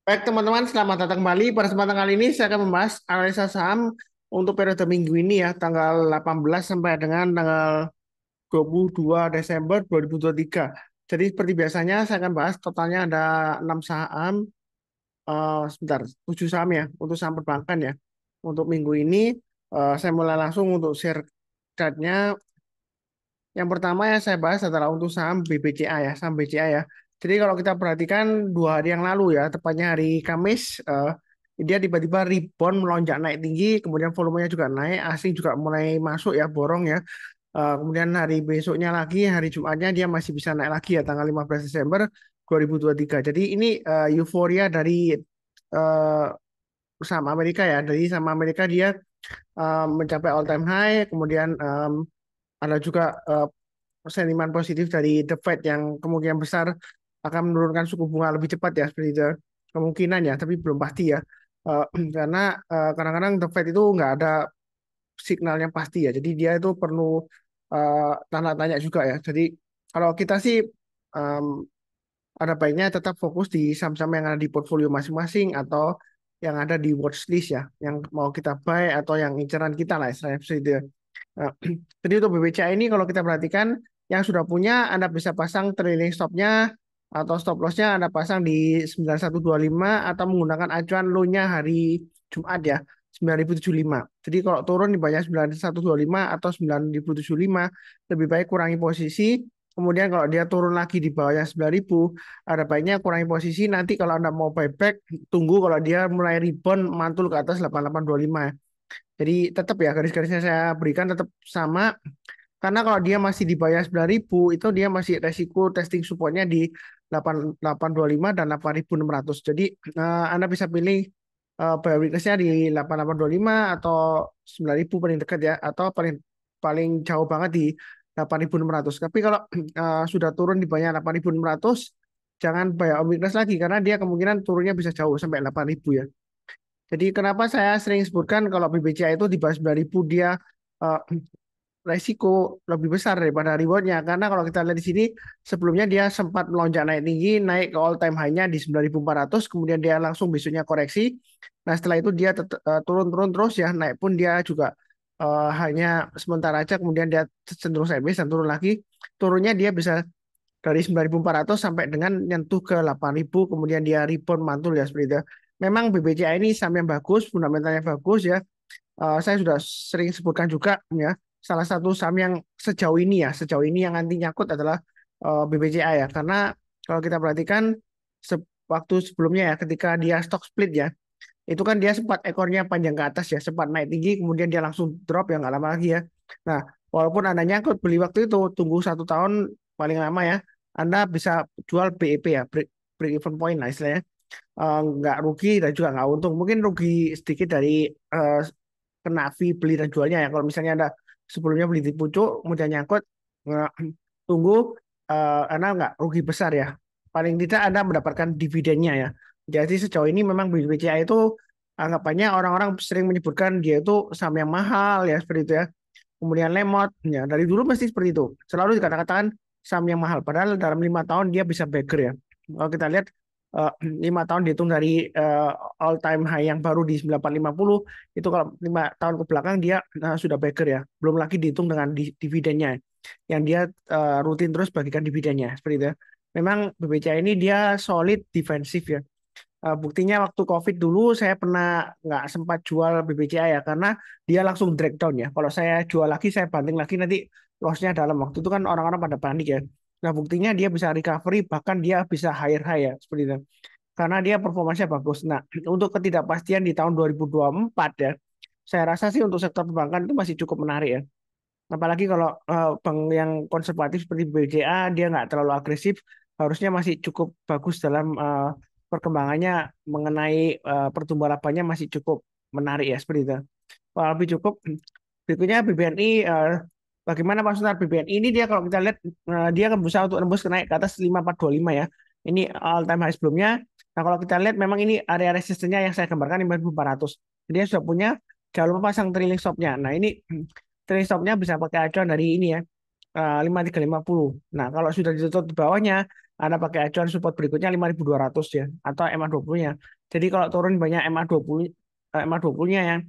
Baik teman-teman, selamat datang kembali. Pada kesempatan kali ini saya akan membahas analisa saham untuk periode minggu ini ya, tanggal 18 sampai dengan tanggal 22 Desember 2023. Jadi seperti biasanya saya akan bahas totalnya ada 6 saham, sebentar, 7 saham ya, untuk saham perbankan ya. Untuk minggu ini saya mulai langsung untuk share chart-nya. Yang pertama yang saya bahas adalah untuk saham BBCA ya, saham BCA ya. Jadi kalau kita perhatikan 2 hari yang lalu ya, tepatnya hari Kamis, dia tiba-tiba rebound melonjak naik tinggi, kemudian volumenya juga naik, asing juga mulai masuk ya, borong ya. Kemudian hari besoknya lagi, hari Jumatnya dia masih bisa naik lagi ya, tanggal 15 Desember 2023. Jadi ini euforia dari eh, saham Amerika ya, dari saham Amerika dia mencapai all time high, kemudian ada juga sentimen positif dari The Fed yang kemungkinan besar akan menurunkan suku bunga lebih cepat ya seperti itu kemungkinan ya, tapi belum pasti ya. Eh, karena kadang-kadang The Fed itu nggak ada signal yang pasti ya, jadi dia itu perlu tanda tanya juga ya. Jadi kalau kita sih em, ada baiknya tetap fokus di saham-saham yang ada di portfolio masing-masing atau yang ada di watch list ya, yang mau kita buy atau yang inceran kita lah istilahnya seperti itu. Nah, jadi untuk BBCA ini kalau kita perhatikan yang sudah punya Anda bisa pasang trailing stopnya atau stop lossnya Anda pasang di 9125 atau menggunakan acuan low-nya hari Jumat ya 9075. Jadi kalau turun di banyak 9125 atau 9075 lebih baik kurangi posisi. Kemudian kalau dia turun lagi di bawahnya 9000 ada baiknya kurangi posisi. Nanti kalau Anda mau buyback tunggu kalau dia mulai rebound mantul ke atas 8825. Jadi tetap ya garis-garisnya saya berikan tetap sama karena kalau dia masih di bawah 9.000 itu dia masih resiko testing supportnya di 8825 dan 8600. Jadi Anda bisa pilih buy weakness-nya di 8825 atau 9.000 paling dekat ya atau paling paling jauh banget di 8600. Tapi kalau sudah turun di bawah 8600 jangan buy weakness lagi karena dia kemungkinan turunnya bisa jauh sampai 8000 ya. Jadi kenapa saya sering sebutkan kalau BBCA itu di bawah 9.000 dia eh, resiko lebih besar daripada rewardnya. Karena kalau kita lihat di sini sebelumnya dia sempat melonjak naik tinggi, naik ke all time high-nya di 9.400, kemudian dia langsung besoknya koreksi. Nah setelah itu dia turun-turun terus ya, naik pun dia juga hanya sementara aja, kemudian dia cenderung sideways dan turun lagi. Turunnya dia bisa dari 9.400 sampai dengan nyentuh ke 8.000 kemudian dia rebound mantul ya seperti itu. Memang BBCA ini saham yang bagus, fundamentalnya bagus ya. Saya sudah sering sebutkan juga ya, salah satu saham yang sejauh ini yang anti nyangkut adalah BBCA ya. Karena kalau kita perhatikan waktu sebelumnya ya, ketika dia stock split ya, itu kan dia sempat ekornya panjang ke atas ya, sempat naik tinggi, kemudian dia langsung drop ya nggak lama lagi ya. Nah, walaupun Anda nyangkut beli waktu itu, tunggu 1 tahun paling lama ya, Anda bisa jual BEP ya, break even point lah istilahnya. Nggak rugi dan juga nggak untung. Mungkin rugi sedikit dari eh, kena fee beli dan jualnya ya. Kalau misalnya Anda sebelumnya beli di pucuk, kemudian nyangkut, nggak- tunggu, Anda nggak rugi besar ya. Paling tidak Anda mendapatkan dividennya ya. Jadi sejauh ini memang BBCA itu anggapannya orang-orang sering menyebutkan dia itu saham yang mahal ya seperti itu ya. Kemudian lemot, ya dari dulu pasti seperti itu. Selalu dikatakan saham yang mahal. Padahal dalam 5 tahun dia bisa bagger ya. Kalau kita lihat 5 tahun dihitung dari all time high yang baru di 9850 itu kalau 5 tahun ke belakang dia sudah bagger ya. Belum lagi dihitung dengan dividennya yang dia rutin terus bagikan dividennya seperti itu ya. Memang BBCA ini dia solid defensif ya. Buktinya waktu COVID dulu saya pernah nggak sempat jual BBCA ya karena dia langsung drag down ya. Kalau saya jual lagi, saya banting lagi nanti lossnya dalam waktu itu kan orang-orang pada panik ya. Nah buktinya dia bisa recovery bahkan dia bisa higher high ya seperti itu. Karena dia performanya bagus. Nah untuk ketidakpastian di tahun 2024 ya, saya rasa sih untuk sektor perbankan itu masih cukup menarik ya. Apalagi kalau bank yang konservatif seperti BCA dia nggak terlalu agresif, harusnya masih cukup bagus dalam perkembangannya mengenai pertumbuhan labanya masih cukup menarik ya seperti itu. Kalau lebih cukup, berikutnya BBNI, bagaimana Pak Sunar BBNI ini dia kalau kita lihat dia akan berusaha untuk nembus naik ke atas 5425 ya. Ini all time high sebelumnya. Nah kalau kita lihat memang ini area resistennya yang saya gambarkan 5400. Jadi dia sudah punya, jangan lupa pasang trailing stopnya. Nah ini trailing stopnya bisa pakai acuan dari ini ya, 5350. Nah kalau sudah ditutup di bawahnya, Anda pakai acuan support berikutnya 5200 ya, atau MA20-nya. Jadi kalau turun banyak MA20, MA20-nya yang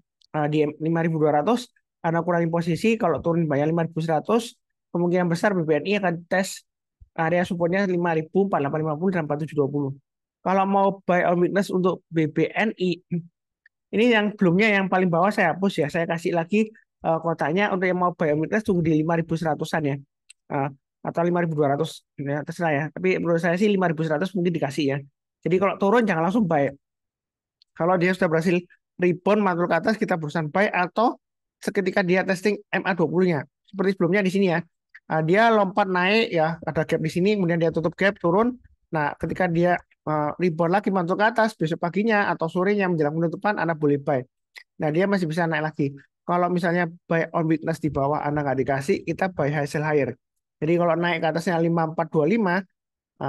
di 5.200, Anda kurangi posisi, kalau turun banyak 5.100, kemungkinan besar BBNI akan tes area supportnya 5.000, 4.850 dan 4.720. Kalau mau buy on weakness untuk BBNI, ini yang belumnya yang paling bawah saya hapus ya. Saya kasih lagi kotaknya untuk yang mau buy on weakness tunggu di 5.100-an ya. Eh, atau 5.200 ya, terserah ya. Tapi menurut saya sih 5.100 mungkin dikasih ya. Jadi kalau turun jangan langsung buy. Kalau dia sudah berhasil rebound mantul ke atas, kita berusaha buy atau seketika dia testing MA20-nya. Seperti sebelumnya di sini ya. Dia lompat naik ya, ada gap di sini, kemudian dia tutup gap, turun. Nah, ketika dia rebound lagi mantul ke atas, besok paginya atau sorenya menjelang penutupan, Anda boleh buy. Nah, dia masih bisa naik lagi. Kalau misalnya buy on weakness di bawah Anda nggak dikasih, kita buy high sell higher. Jadi kalau naik ke atasnya 5425,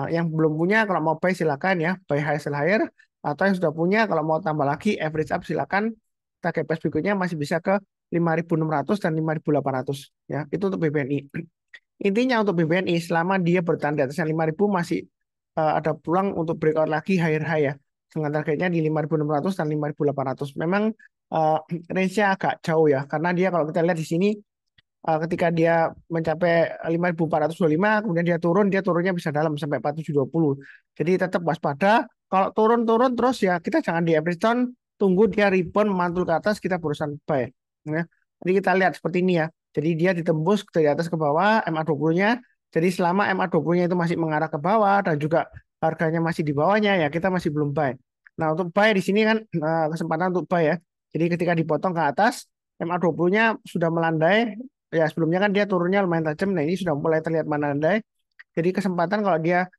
yang belum punya kalau mau buy silakan ya, buy high sell higher, atau yang sudah punya kalau mau tambah lagi average up silakan, target price berikutnya masih bisa ke 5.600 dan 5.800 ya. Itu untuk BBNI. Intinya untuk BBNI selama dia bertahan di atasnya 5.000 masih ada peluang untuk breakout lagi higher high ya. Dengan targetnya di 5.600 dan 5.800. Memang uh, range-nya agak jauh ya karena dia kalau kita lihat di sini ketika dia mencapai 5.425 kemudian dia turunnya bisa dalam sampai 4.720. Jadi tetap waspada. Kalau turun-turun terus ya kita jangan di average down, tunggu dia rebound mantul ke atas kita berusaha buy. Ya. Jadi kita lihat seperti ini ya. Jadi dia ditembus dari atas ke bawah MA20-nya. Jadi selama MA20-nya itu masih mengarah ke bawah dan juga harganya masih di bawahnya ya kita masih belum buy. Nah, untuk buy di sini kan kesempatan untuk buy ya. Jadi ketika dipotong ke atas MA20-nya sudah melandai. Ya, sebelumnya kan dia turunnya lumayan tajam. Nah, ini sudah mulai terlihat melandai. Jadi kesempatan kalau dia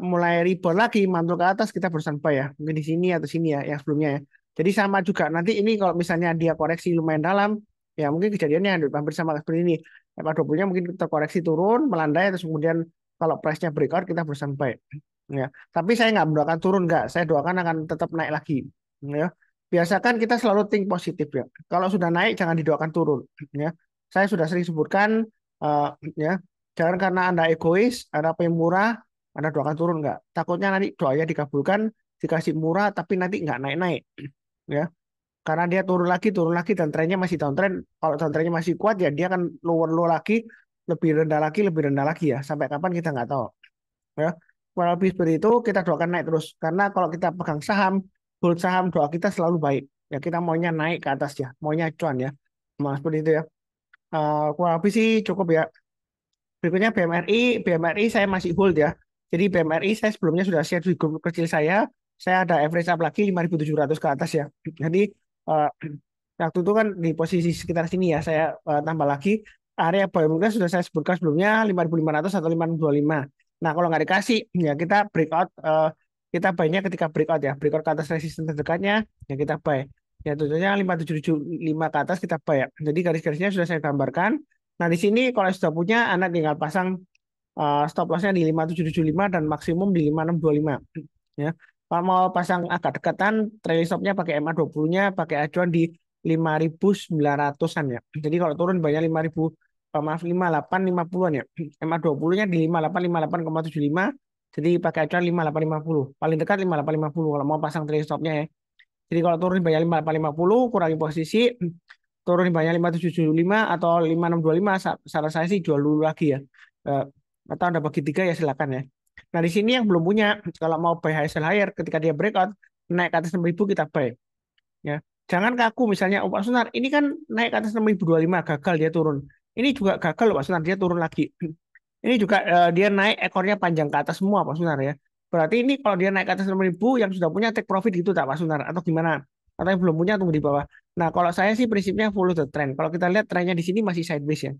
mulai rebound lagi, mantul ke atas, kita berusaha buy ya. Mungkin di sini atau sini ya, yang sebelumnya ya. Jadi sama juga. Nanti ini kalau misalnya dia koreksi lumayan dalam, ya mungkin kejadiannya hampir sama seperti ini. MA20-nya mungkin terkoreksi turun, melandai, terus kemudian kalau price-nya breakout, kita berusaha buy. Ya. Tapi saya nggak mendoakan turun, nggak. Saya doakan akan tetap naik lagi. Ya. Biasakan kita selalu think positif ya. Kalau sudah naik, jangan didoakan turun. Ya. Saya sudah sering sebutkan eh, ya, jangan karena Anda egois, Anda pengen murah, Anda doakan turun nggak. Takutnya nanti doanya dikabulkan, dikasih murah tapi nanti nggak naik-naik. Ya, karena dia turun lagi dan trennya masih downtrend. Kalau downtrendnya masih kuat ya dia akan lower low lagi, lebih rendah lagi ya. Sampai kapan kita nggak tahu. Ya, kalau lebih seperti itu kita doakan naik terus. Karena kalau kita pegang saham, hold saham doa kita selalu baik. Ya kita maunya naik ke atas ya, maunya cuan ya. Nah, seperti itu ya. Kurang lebih sih cukup ya. Berikutnya BMRI, BMRI saya masih hold ya. Jadi BMRI saya sebelumnya sudah share di grup kecil saya ada average up lagi 5.700 ke atas ya. Jadi eh, waktu itu kan di posisi sekitar sini ya, saya tambah lagi area buy mungkin sudah saya sebutkan sebelumnya 5.500 atau 5.025. Nah kalau nggak dikasih ya kita breakout, kita buy-nya ketika breakout ya, breakout ke atas resistance terdekatnya ya kita buy. Ya tentunya 5.775 ke atas kita buy ya. Jadi garis-garisnya sudah saya gambarkan. Nah, di sini kalau sudah punya, Anda tinggal pasang stop loss-nya di 5.775 dan maksimum di 5.625. Ya. Kalau mau pasang agak dekatan, trailing stop-nya pakai MA20-nya, pakai acuan di 5.900-an ya. Jadi kalau turun banyak 5.000, maaf 58.50-an ya. MA20-nya di 58.58,75. Jadi pakai acuan 58.50. Paling dekat 58.50 kalau mau pasang trailing stop-nya ya. Jadi kalau turun banyak 5850, kurangi posisi, turun banyak 5775 atau 5625, saran saya sih jual dulu lagi ya. Eh, atau Anda bagi tiga ya silakan ya. Nah di sini yang belum punya, kalau mau buy high sell higher, ketika dia breakout, naik ke atas 6.000 kita buy. Ya. Jangan kaku misalnya, oh Pak Sunar, ini kan naik ke atas 6.025, gagal dia turun. Ini juga gagal loh Pak Sunar, dia turun lagi. Ini juga dia naik ekornya panjang ke atas semua Pak Sunar ya. Berarti ini kalau dia naik ke atas 6.000 yang sudah punya take profit gitu tak Pak Sunar atau gimana? Atau yang belum punya tunggu di bawah. Nah, kalau saya sih prinsipnya follow the trend. Kalau kita lihat trennya di sini masih sideways ya.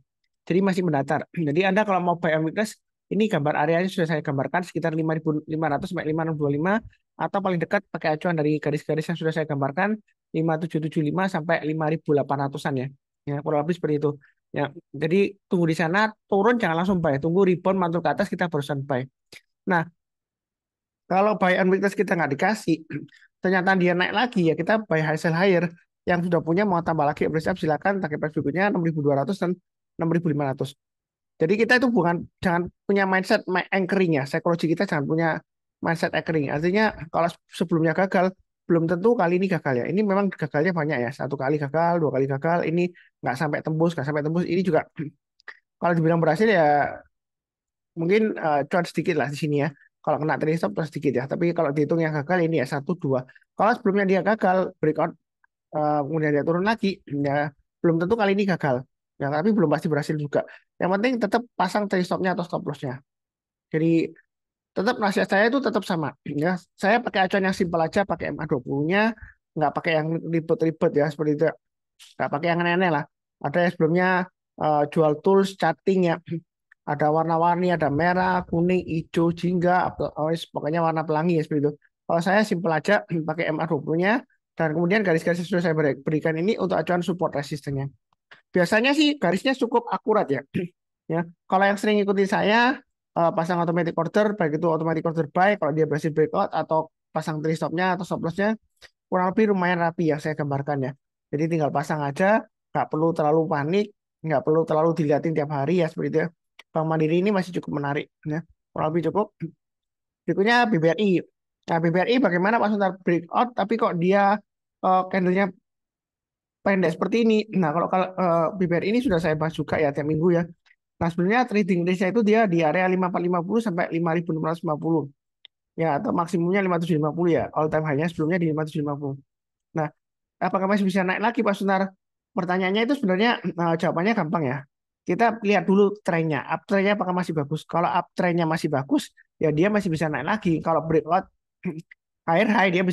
Jadi masih mendatar. Jadi Anda kalau mau buy on weakness, ini gambar areanya sudah saya gambarkan sekitar 5.500 sampai 5.625 atau paling dekat pakai acuan dari garis-garis yang sudah saya gambarkan 5.775 sampai 5.800-an ya. Ya, kurang lebih seperti itu. Ya, jadi tunggu di sana, turun jangan langsung buy, tunggu rebound mantul ke atas kita barusan buy. Nah, kalau buy on weakness kita nggak dikasih, ternyata dia naik lagi ya kita buy high sell higher. Yang sudah punya mau tambah lagi average up silakan, target price berikutnya 6.200 dan 6.500. Jadi kita itu bukan jangan punya mindset anchoring ya, psikologi kita jangan punya mindset anchoring. Artinya kalau sebelumnya gagal, belum tentu kali ini gagal ya. Ini memang gagalnya banyak ya. Satu kali gagal, dua kali gagal. Ini nggak sampai tembus. Ini juga kalau dibilang berhasil ya mungkin cuan sedikit lah di sini ya. Kalau kena trailing stop cuan sedikit ya. Tapi kalau dihitung yang gagal ini ya satu dua. Kalau sebelumnya dia gagal breakout kemudian dia turun lagi, ya belum tentu kali ini gagal. Ya, tapi belum pasti berhasil juga. Yang penting tetap pasang trailing stopnya atau stop lossnya. Jadi tetap nasihat saya itu tetap sama. Ya, saya pakai acuan yang simpel aja, pakai MA20-nya, nggak pakai yang ribet-ribet ya seperti itu. Nggak pakai yang aneh-aneh lah. Ada yang sebelumnya jual tools, chatting ya. Ada warna-warni, ada merah, kuning, hijau, jingga, pokoknya warna pelangi ya seperti itu. Kalau saya simpel aja pakai MA20-nya dan kemudian garis-garis yang sudah saya berikan ini untuk acuan support resistennya. Biasanya sih garisnya cukup akurat ya. Ya, kalau yang sering ikuti saya pasang automatic order, baik itu automatic order buy kalau dia berhasil breakout atau pasang trade stopnya atau stop lossnya kurang lebih lumayan rapi yang saya gambarkan ya. Jadi tinggal pasang aja, nggak perlu terlalu panik, nggak perlu terlalu dilihatin tiap hari ya seperti itu ya. Bank Mandiri ini masih cukup menarik ya, kurang lebih cukup. Berikutnya BBRI. Nah, BBRI bagaimana Pak Suntar breakout tapi kok dia candlenya pendek seperti ini. Nah, kalau BBRI ini sudah saya bahas juga ya tiap minggu ya. Nah, sebenarnya trading range itu dia di area 5450 sampai 5650. Ya, atau maksimumnya 5750 ya. All time high-nya sebelumnya di 5750. Nah, apakah masih bisa naik lagi Pak Sunar? Pertanyaannya itu sebenarnya jawabannya gampang ya. Kita lihat dulu trennya. Uptrendnya apakah masih bagus? Kalau uptrendnya masih bagus, ya dia masih bisa naik lagi. Kalau breakout higher high dia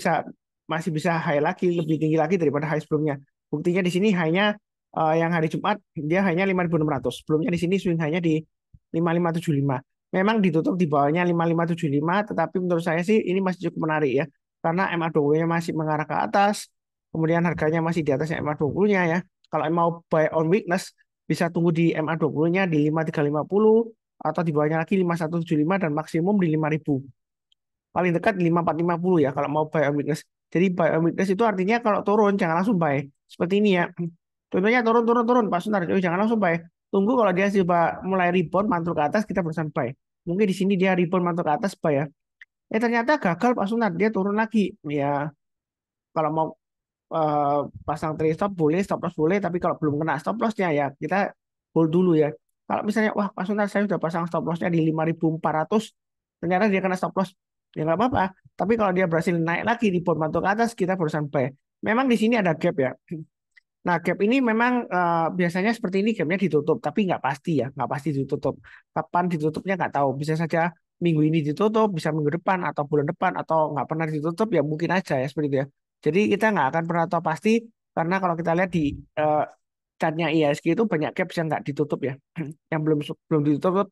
masih bisa high lagi, lebih tinggi lagi daripada high sebelumnya. Buktinya di sini high-nya yang hari Jumat dia hanya 5.600. Sebelumnya di sini swing high-nya di 5575. Memang ditutup di bawahnya 5575, tetapi menurut saya sih ini masih cukup menarik ya. Karena MA20-nya masih mengarah ke atas, kemudian harganya masih di atasnya MA20-nya ya. Kalau mau buy on weakness, bisa tunggu di MA20-nya di 5350 atau di bawahnya lagi 5175 dan maksimum di 5000. Paling dekat di 5450 ya kalau mau buy on weakness. Jadi buy on weakness itu artinya kalau turun jangan langsung buy. Seperti ini ya. Contohnya turun turun turun Pak Sunar, jangan langsung buy. Tunggu kalau dia coba mulai rebound mantul ke atas kita berusaha buy. Mungkin di sini dia rebound mantul ke atas buy ya. Ternyata gagal Pak Sunar, dia turun lagi. Ya kalau mau eh, pasang trade stop boleh, stop loss boleh, tapi kalau belum kena stop lossnya ya kita hold dulu ya. Kalau misalnya wah Pak Sunar saya sudah pasang stop lossnya di 5400, ternyata dia kena stop loss, ya nggak apa-apa. Tapi kalau dia berhasil naik lagi di bond mantul ke atas kita berusaha buy. Memang di sini ada gap ya. Nah, gap ini memang biasanya seperti ini gapnya ditutup, tapi nggak pasti ya, nggak pasti ditutup. Kapan ditutupnya nggak tahu. Bisa saja minggu ini ditutup, bisa minggu depan atau bulan depan atau nggak pernah ditutup ya mungkin aja ya seperti itu ya. Jadi kita nggak akan pernah tahu pasti karena kalau kita lihat di eh, chartnya IHSG itu banyak gap yang nggak ditutup ya, yang belum belum ditutup,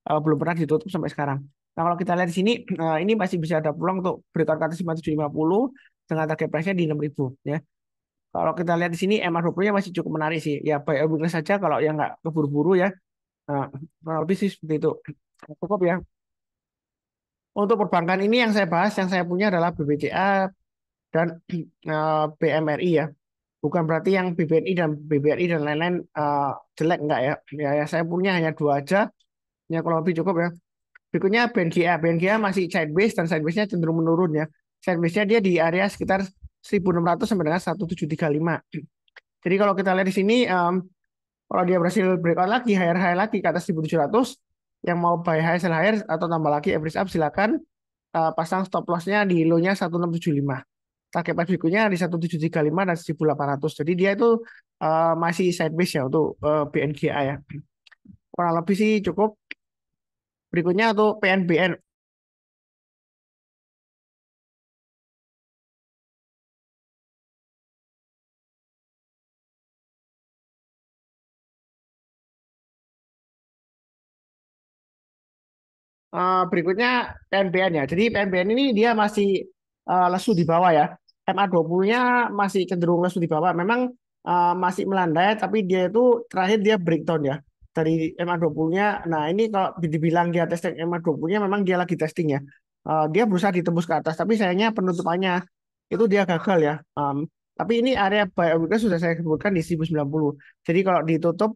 belum pernah ditutup sampai sekarang. Nah, kalau kita lihat di sini, ini masih bisa ada peluang untuk breakout ke atas 5750 dengan target price-nya di 6000 ya. Kalau kita lihat di sini MA20-nya masih cukup menarik sih. Ya buy weakness saja kalau yang nggak keburu-buru ya. Nah, kurang lebih sih seperti itu. Cukup ya. Untuk perbankan ini yang saya bahas, yang saya punya adalah BBCA dan BMRI ya. Bukan berarti yang BBNI dan BBRI dan lain-lain jelek enggak ya. Ya saya punya hanya dua aja. Ya kurang lebih cukup ya. Berikutnya BNGA. BNGA masih sideways dan sideways-nya cenderung menurun ya. Sideways-nya dia di area sekitar 1600 sampai dengan 1735. Jadi kalau kita lihat di sini, kalau dia berhasil breakout lagi, higher high lagi ke atas 1700, yang mau buy high sell higher atau tambah lagi average up silakan pasang stop loss-nya di low-nya 1675. Target price berikutnya di 1735 dan 1800. Jadi dia itu masih sideways ya untuk BNGA ya. Kurang lebih sih cukup. Berikutnya untuk PNBN. Berikutnya PNBN ya. Jadi PNBN ini dia masih lesu di bawah ya. MA20-nya masih cenderung lesu di bawah. Memang masih melandai, tapi dia itu terakhir dia breakdown ya. Dari MA20-nya. Nah ini kalau dibilang dia testing MA20-nya memang dia lagi testing ya. Dia berusaha ditembus ke atas, tapi sayangnya penutupannya itu dia gagal ya. Tapi ini area buy weakness sudah saya sebutkan di 1090. Jadi kalau ditutup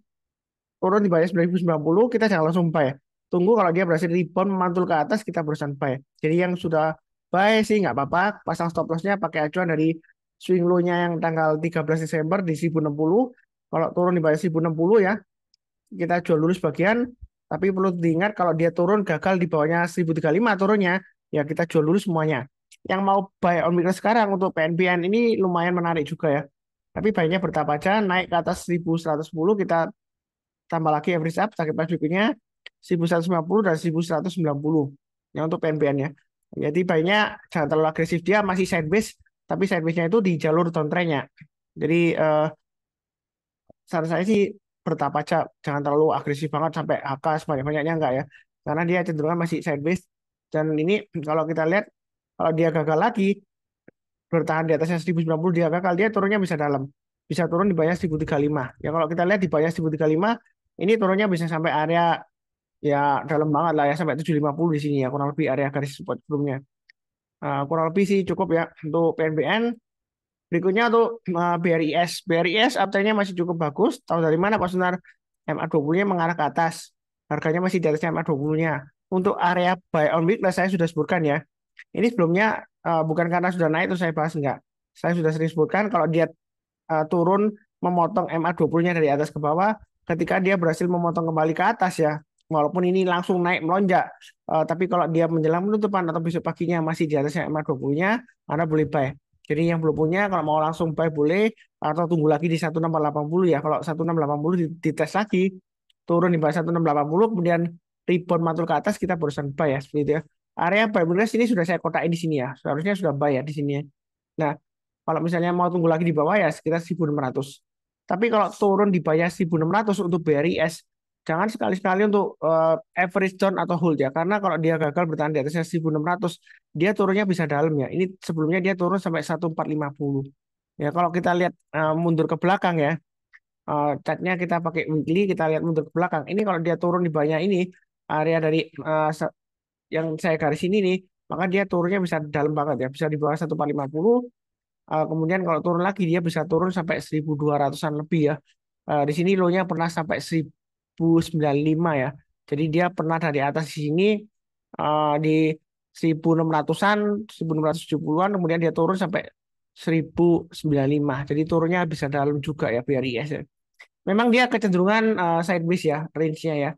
turun di bawah 9090 kita jangan langsung buy. Tunggu kalau dia berhasil rebound mantul ke atas kita berusaha buy. Jadi yang sudah buy sih nggak apa-apa. Pasang stop lossnya pakai acuan dari swing low-nya yang tanggal 13 Desember di 1060. Kalau turun di bawah 1060 ya, kita jual dulu sebagian. Tapi perlu diingat kalau dia turun gagal di bawahnya 1035 turunnya, ya kita jual dulu semuanya. Yang mau buy on weekly sekarang untuk PNBN ini lumayan menarik juga ya. Tapi baiknya bertahap aja, naik ke atas 1110 kita tambah lagi average up, target price berikutnya 1150 dan 1190 ya untuk PNBN ya. Jadi baiknya jangan terlalu agresif, dia masih sideways, tapi sideways-nya itu di jalur downtrend-nya. Jadi saran saya sih bertahap aja, jangan terlalu agresif banget sampai HK sebanyak-banyaknya enggak ya. Karena dia cenderung masih sideways dan ini kalau kita lihat kalau dia gagal lagi bertahan di atasnya 1090 dia gagal, dia turunnya bisa dalam. Bisa turun di bawah 1035. Ya kalau kita lihat di bawah 1035 ini turunnya bisa sampai area ya dalam banget lah ya sampai 750 di sini ya kurang lebih area garis support sebelumnya. Kurang lebih sih cukup ya untuk PNBN. Berikutnya untuk BRIS. BRIS uptrend-nya masih cukup bagus. Tahu dari mana Pak Sunar? MA20-nya mengarah ke atas. Harganya masih di atas MA20-nya. Untuk area buy on weekly saya sudah sebutkan ya. Ini sebelumnya bukan karena sudah naik itu saya bahas enggak. Saya sudah sering sebutkan kalau dia turun memotong MA20-nya dari atas ke bawah ketika dia berhasil memotong kembali ke atas ya. Walaupun ini langsung naik melonjak, tapi kalau dia menjelang penutupan atau besok paginya masih di atasnya MA20-nya, Anda boleh buy. Jadi yang belum punya kalau mau langsung buy boleh atau tunggu lagi di 1680 ya. Kalau 1680 dites lagi turun di bawah 1680 kemudian rebound mantul ke atas kita barusan buy ya seperti itu ya. Area buy bonus ini sudah saya kotakin di sini ya. Seharusnya sudah buy ya di sini ya. Nah, kalau misalnya mau tunggu lagi di bawah ya sekitar 1600. Tapi kalau turun di bawah 1600 untuk BRIS, jangan sekali-sekali untuk average down atau hold ya. Karena kalau dia gagal bertahan di atasnya 1600, dia turunnya bisa dalam ya. Ini sebelumnya dia turun sampai 1450. Ya, kalau kita lihat mundur ke belakang ya, chartnya kita pakai weekly, kita lihat mundur ke belakang. Ini kalau dia turun di bawahnya ini, area dari yang saya garis ini nih, maka dia turunnya bisa dalam banget ya, bisa di bawah 1450. Kemudian kalau turun lagi dia bisa turun sampai 1200-an lebih ya. Di sini low-nya pernah sampai 1095 ya. Jadi dia pernah dari atas sini di 1600-an, 1670-an kemudian dia turun sampai 1095. Jadi turunnya bisa dalam juga ya BRIS ya. Memang dia kecenderungan sideways ya, range-nya ya.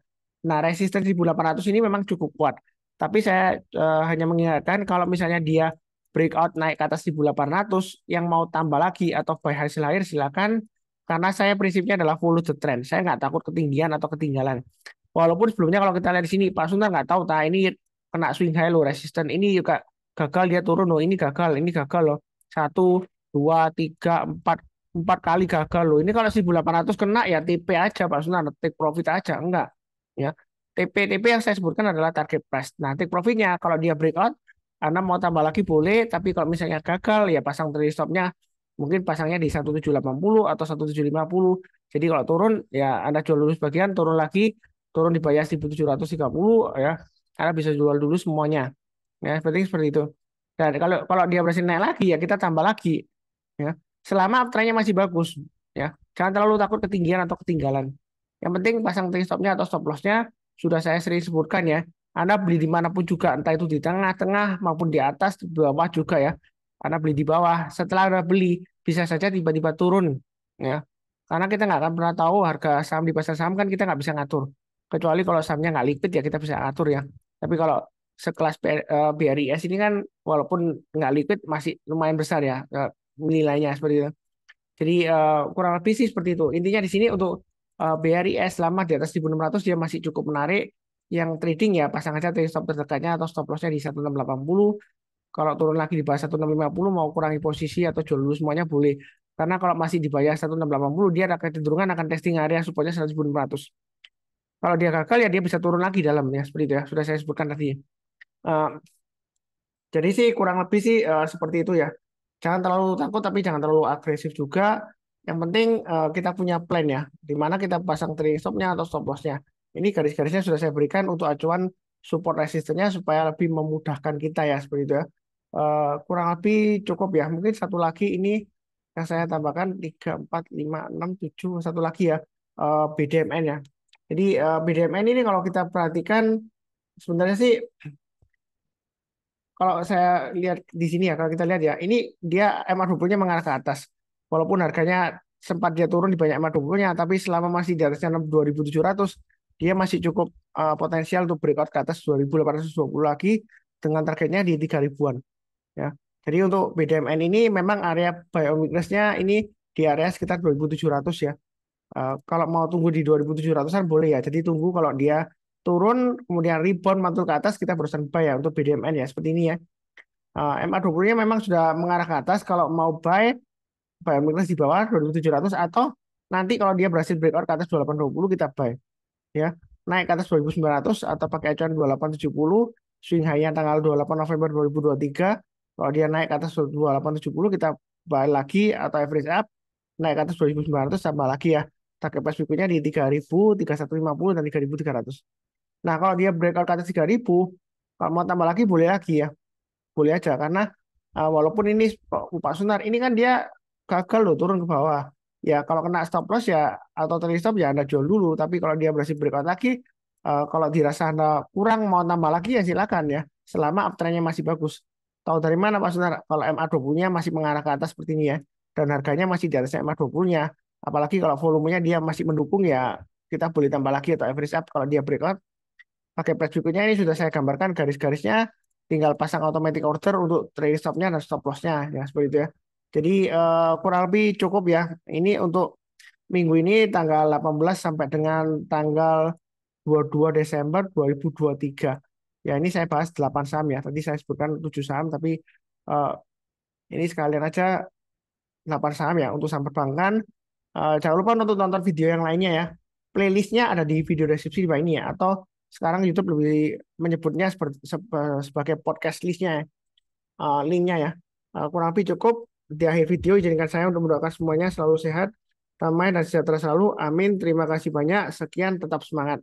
Nah, resisten 1800 ini memang cukup kuat. Tapi saya hanya mengingatkan kalau misalnya dia breakout naik ke atas 1800, yang mau tambah lagi atau buy hasil akhir silakan. Karena saya prinsipnya adalah follow the trend. Saya nggak takut ketinggian atau ketinggalan. Walaupun sebelumnya kalau kita lihat di sini, Pak Suntar nggak tahu, ini kena swing high low resisten. Ini juga gagal dia turun loh. Ini gagal loh. Satu, dua, tiga, empat kali gagal loh. Ini kalau 1800 kena ya TP aja Pak Sunan, take profit aja enggak ya. TP yang saya sebutkan adalah target price. Nah, take profitnya kalau dia breakout Anda mau tambah lagi boleh, tapi kalau misalnya gagal ya pasang trailing stopnya mungkin pasangnya di 1780 atau 1750. Jadi kalau turun ya Anda jual dulu sebagian, turun lagi, turun di bawah 1730 ya. Anda bisa jual dulu semuanya. Ya, seperti itu. Dan kalau kalau dia berhasil naik lagi ya kita tambah lagi ya. Selama trennya masih bagus ya. Jangan terlalu takut ketinggian atau ketinggalan. Yang penting pasang trailing stopnya atau stop lossnya sudah saya sering sebutkan ya. Anda beli dimanapun juga, entah itu di tengah-tengah maupun di atas, di bawah juga ya. Anda beli di bawah, setelah Anda beli bisa saja tiba-tiba turun ya. Karena kita nggak akan pernah tahu harga saham di pasar saham kan kita nggak bisa ngatur. Kecuali kalau sahamnya nggak liquid ya kita bisa atur ya. Tapi kalau sekelas BRIS ini kan walaupun nggak liquid masih lumayan besar ya nilainya seperti itu. Jadi kurang lebih sih seperti itu. Intinya di sini untuk BRIS selama di atas 1600 dia masih cukup menarik. Yang trading ya pasang aja trade stop terdekatnya atau stop lossnya di 1680. Kalau turun lagi di bawah 1650 mau kurangi posisi atau jual dulu semuanya boleh. Karena kalau masih di bawah 1680 dia akan kecenderungan akan testing area supportnya 1600. Kalau dia gagal ya dia bisa turun lagi dalam ya seperti itu ya. Sudah saya sebutkan tadi. Eh, jadi sih kurang lebih sih seperti itu ya. Jangan terlalu takut tapi jangan terlalu agresif juga. Yang penting kita punya plan ya, di mana kita pasang trailing stopnya atau stop lossnya. Ini garis-garisnya sudah saya berikan untuk acuan support resistennya supaya lebih memudahkan kita ya seperti itu ya. Kurang lebih cukup ya. Mungkin satu lagi ini yang saya tambahkan 3, 4, 5, 6, 7 satu lagi ya BDMN ya. Jadi BDMN ini kalau kita perhatikan sebenarnya sih kalau saya lihat di sini ya, kalau kita lihat ya, ini dia MA20-nya mengarah ke atas. Walaupun harganya sempat dia turun di banyak MA20-nya, tapi selama masih di atasnya 2.700, dia masih cukup potensial untuk breakout ke atas 2.820 lagi dengan targetnya di 3.000-an ya. Jadi untuk BDMN ini memang area buy on weakness-nya ini di area sekitar 2.700 ya. Kalau mau tunggu di 2.700-an boleh ya. Jadi tunggu kalau dia turun kemudian rebound mantul ke atas kita berusaha buy ya untuk BDMN ya seperti ini ya. MA20-nya memang sudah mengarah ke atas kalau mau buy weakness di bawah 2.700 atau nanti kalau dia berhasil breakout ke atas 2820 kita buy ya. Naik ke atas 2.900 atau pakai acuan 2870 swing high-nya tanggal 28 November 2023. Kalau dia naik ke atas 2870 kita buy lagi atau average up naik ke atas 2.900 tambah lagi ya. Target price berikutnya di 3.000, 3.150 dan 3.300. Nah, kalau dia breakout ke atas 3.000, kalau mau tambah lagi boleh lagi ya. Boleh aja karena walaupun ini Pak Sunar ini kan dia gagal loh turun ke bawah. Ya kalau kena stop loss ya atau trailing stop ya Anda jual dulu. Tapi kalau dia berhasil breakout lagi, kalau dirasa Anda kurang mau tambah lagi ya silakan ya. Selama uptrendnya masih bagus. Tahu dari mana Pak Sunar? Kalau MA20-nya masih mengarah ke atas seperti ini ya. Dan harganya masih di atas MA20-nya. Apalagi kalau volumenya dia masih mendukung ya kita boleh tambah lagi atau average up kalau dia breakout. Pakai price berikutnya ini sudah saya gambarkan garis-garisnya, tinggal pasang automatic order untuk trailing stop-nya dan stop loss-nya ya seperti itu ya. Jadi kurang lebih cukup ya. Ini untuk minggu ini tanggal 18 sampai dengan tanggal 22 Desember 2023. Ya ini saya bahas 8 saham ya. Tadi saya sebutkan 7 saham tapi eh, ini sekalian aja 8 saham ya untuk saham perbankan. Jangan lupa untuk nonton video yang lainnya ya. Playlistnya ada di video deskripsi di bawah ini ya. Atau sekarang YouTube lebih menyebutnya sebagai podcast listnya ya. Linknya ya. Kurang lebih cukup. Di akhir video izinkan saya untuk mendoakan semuanya selalu sehat, damai dan sejahtera selalu. Amin. Terima kasih banyak. Sekian, tetap semangat.